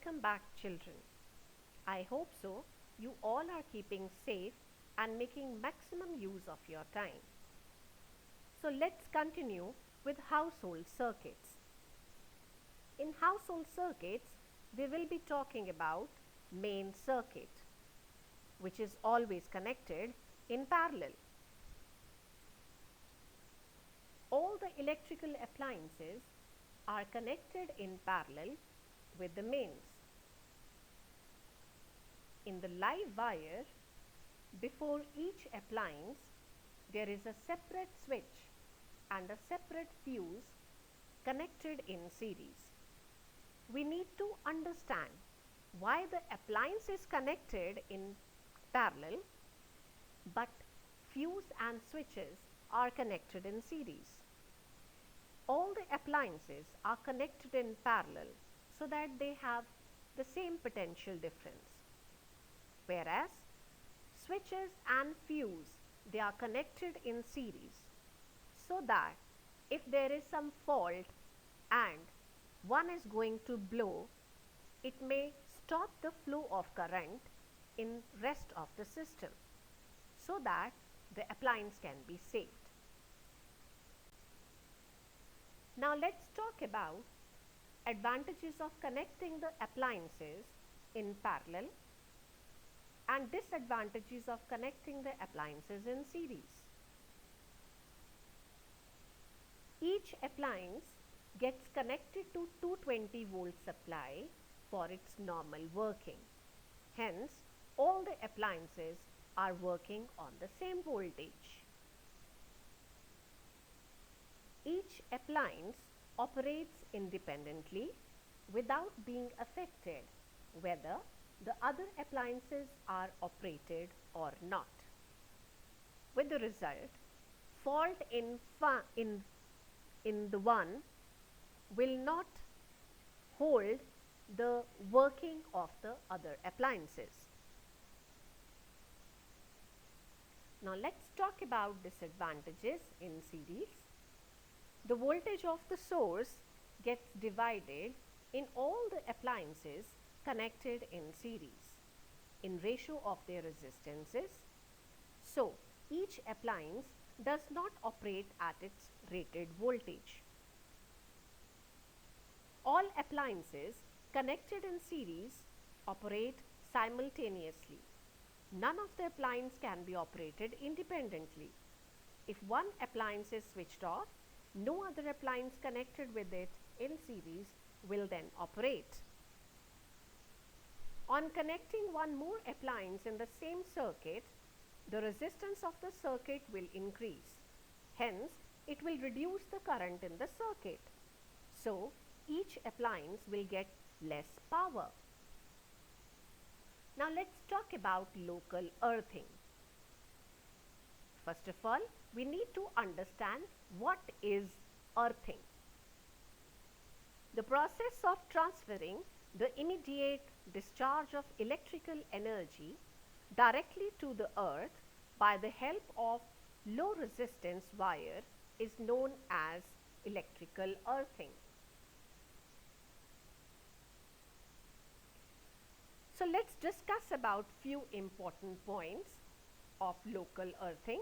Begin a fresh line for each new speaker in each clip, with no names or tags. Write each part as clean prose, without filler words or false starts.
Welcome back, children. I hope so. You all are keeping safe and making maximum use of your time. So let's continue with household circuits. In household circuits, we will be talking about main circuit, which is always connected in parallel. All the electrical appliances are connected in parallel with the mains. In the live wire, before each appliance, there is a separate switch and a separate fuse connected in series. We need to understand why the appliance is connected in parallel, but fuse and switches are connected in series. All the appliances are connected in parallel so that they have the same potential difference. Whereas switches and fuse, they are connected in series so that if there is some fault and one is going to blow, it may stop the flow of current in rest of the system so that the appliance can be saved. Now let's talk about advantages of connecting the appliances in parallel and disadvantages of connecting the appliances in series. Each appliance gets connected to 220 volt supply for its normal working. Hence, all the appliances are working on the same voltage. Each appliance operates independently without being affected whether the other appliances are operated or not. With the result, fault in the one will not hold the working of the other appliances. Now let's talk about disadvantages in series. The voltage of the source gets divided in all the appliances connected in series in ratio of their resistances. So, each appliance does not operate at its rated voltage. All appliances connected in series operate simultaneously. None of the appliance can be operated independently. If one appliance is switched off, no other appliance connected with it in series will then operate. On connecting one more appliance in the same circuit, the resistance of the circuit will increase. Hence, it will reduce the current in the circuit. So, each appliance will get less power. Now, let's talk about local earthing. First of all, we need to understand what is earthing. The process of transferring the immediate discharge of electrical energy directly to the earth by the help of low resistance wire is known as electrical earthing. So let's discuss about few important points of local earthing.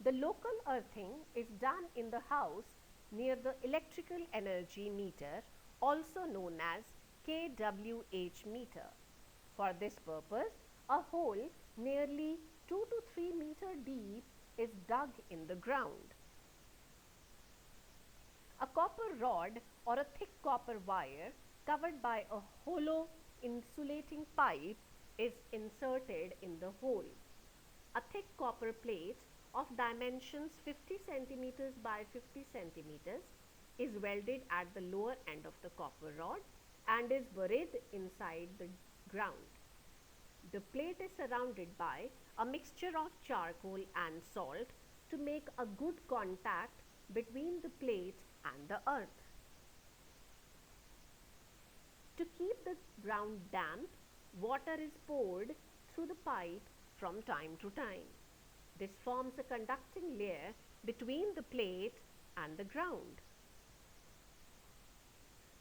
The local earthing is done in the house near the electrical energy meter, also known as kWh meter. For this purpose, a hole nearly 2 to 3 meter deep is dug in the ground. A copper rod or a thick copper wire covered by a hollow insulating pipe is inserted in the hole. A thick copper plate of dimensions 50 centimeters by 50 centimeters is welded at the lower end of the copper rod and is buried inside the ground. The plate is surrounded by a mixture of charcoal and salt to make a good contact between the plate and the earth. To keep the ground damp, water is poured through the pipe from time to time. This forms a conducting layer between the plate and the ground.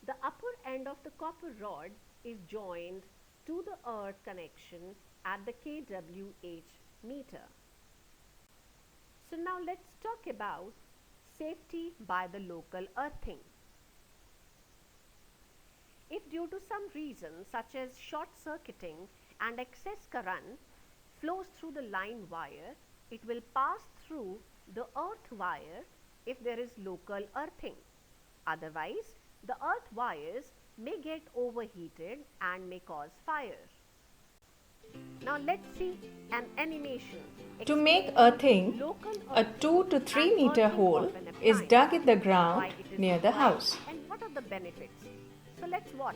The upper end of the copper rod is joined to the earth connection at the kWh meter. So now let's talk about safety by the local earthing. If due to some reason such as short circuiting and excess current flows through the line wire, it will pass through the earth wire if there is local earthing. Otherwise, the earth wires may get overheated and may cause fire. Now let's see an animation.
To make earthing, a 2 to 3 meter hole is dug in the ground near the house.
And what are the benefits? So let's watch.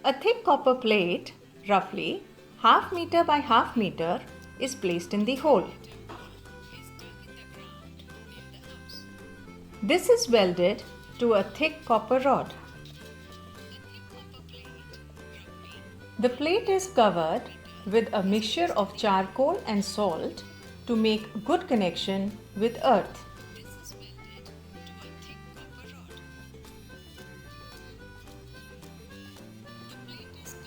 A thick copper plate, roughly half meter by half meter, is placed in the hole. This is welded to a thick copper rod. The plate is covered with a mixture of charcoal and salt to make good connection with earth.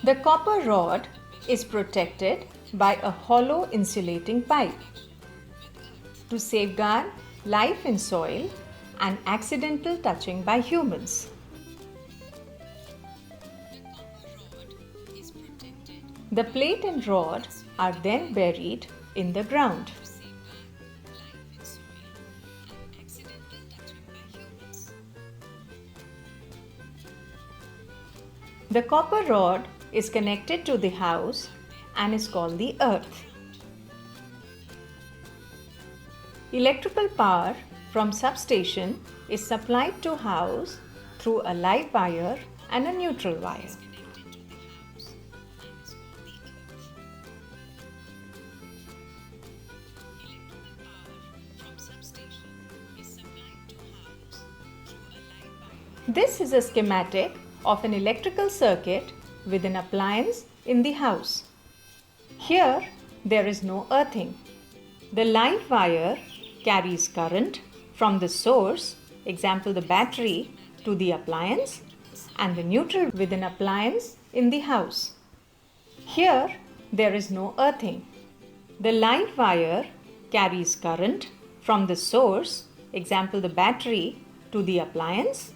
The copper rod is protected by a hollow insulating pipe to safeguard life in soil and accidental touching by humans. The plate and rod are then buried in the ground. The copper rod is connected to the house and is called the earth. Electrical power from substation is supplied to house through a live wire and a neutral wire. This is a schematic of an electrical circuit with an appliance in the house. Here there is no earthing. The live wire carries current from the source, example the battery, to the appliance, and the neutral with an appliance in the house. Here there is no earthing. The live wire carries current from the source, example the battery, to the appliance,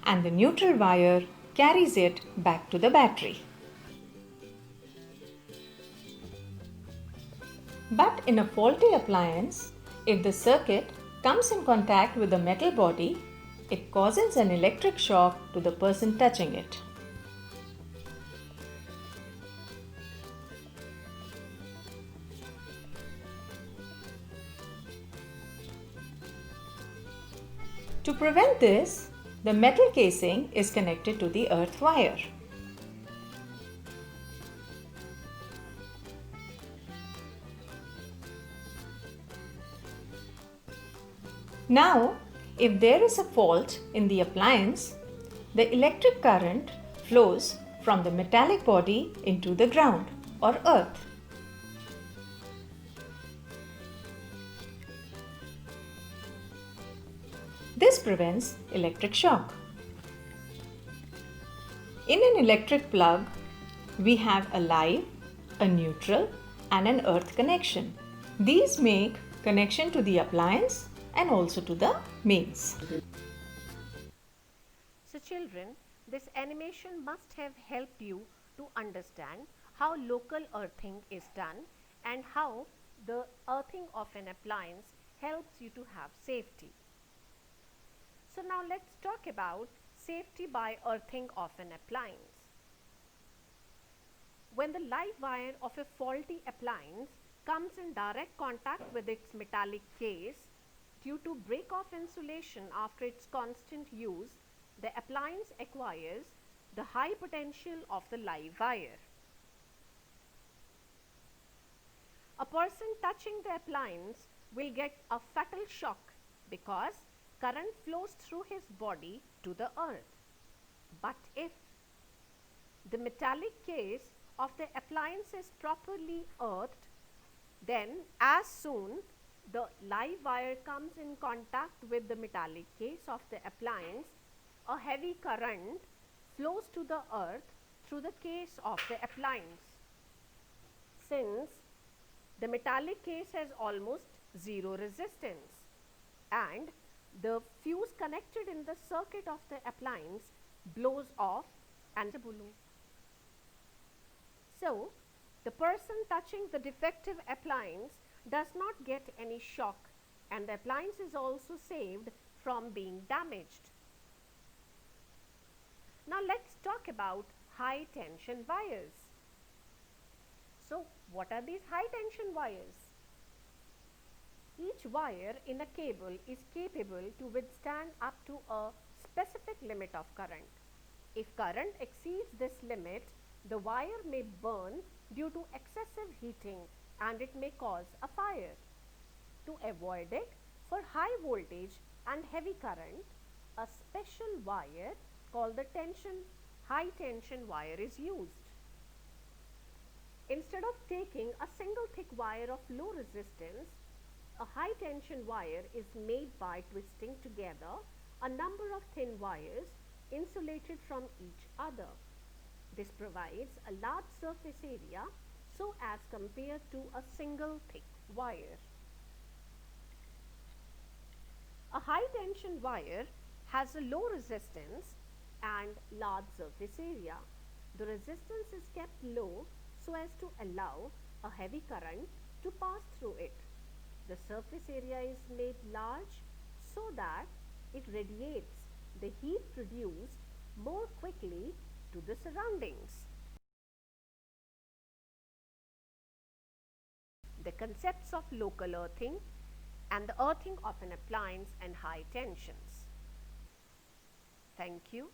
and the neutral wire carries it back to the battery. But in a faulty appliance, if the circuit comes in contact with the metal body, it causes an electric shock to the person touching it. To prevent this, the metal casing is connected to the earth wire. Now, if there is a fault in the appliance, the electric current flows from the metallic body into the ground or earth. This prevents electric shock. In an electric plug, we have a live, a neutral, and an earth connection. These make connection to the appliance and also to the mains.
So children, this animation must have helped you to understand how local earthing is done and how the earthing of an appliance helps you to have safety. So now let's talk about safety by earthing of an appliance. When the live wire of a faulty appliance comes in direct contact with its metallic case, due to break-off insulation after its constant use, the appliance acquires the high potential of the live wire. A person touching the appliance will get a fatal shock because current flows through his body to the earth. But if the metallic case of the appliance is properly earthed, then as soon the live wire comes in contact with the metallic case of the appliance, a heavy current flows to the earth through the case of the appliance. Since the metallic case has almost zero resistance and the fuse connected in the circuit of the appliance blows off and so the person touching the defective appliance does not get any shock and the appliance is also saved from being damaged. Now let's talk about high tension wires. So what are these high tension wires? Each wire in a cable is capable to withstand up to a specific limit of current. If current exceeds this limit, the wire may burn due to excessive heating and it may cause a fire. To avoid it, for high voltage and heavy current, a special wire called the high tension wire is used. Instead of taking a single thick wire of low resistance, a high tension wire is made by twisting together a number of thin wires insulated from each other. This provides a large surface area so as compared to a single thick wire. A high tension wire has a low resistance and large surface area. The resistance is kept low so as to allow a heavy current to pass through it. The surface area is made large so that it radiates the heat produced more quickly to the surroundings. The concepts of local earthing and the earthing of an appliance and high tensions. Thank you.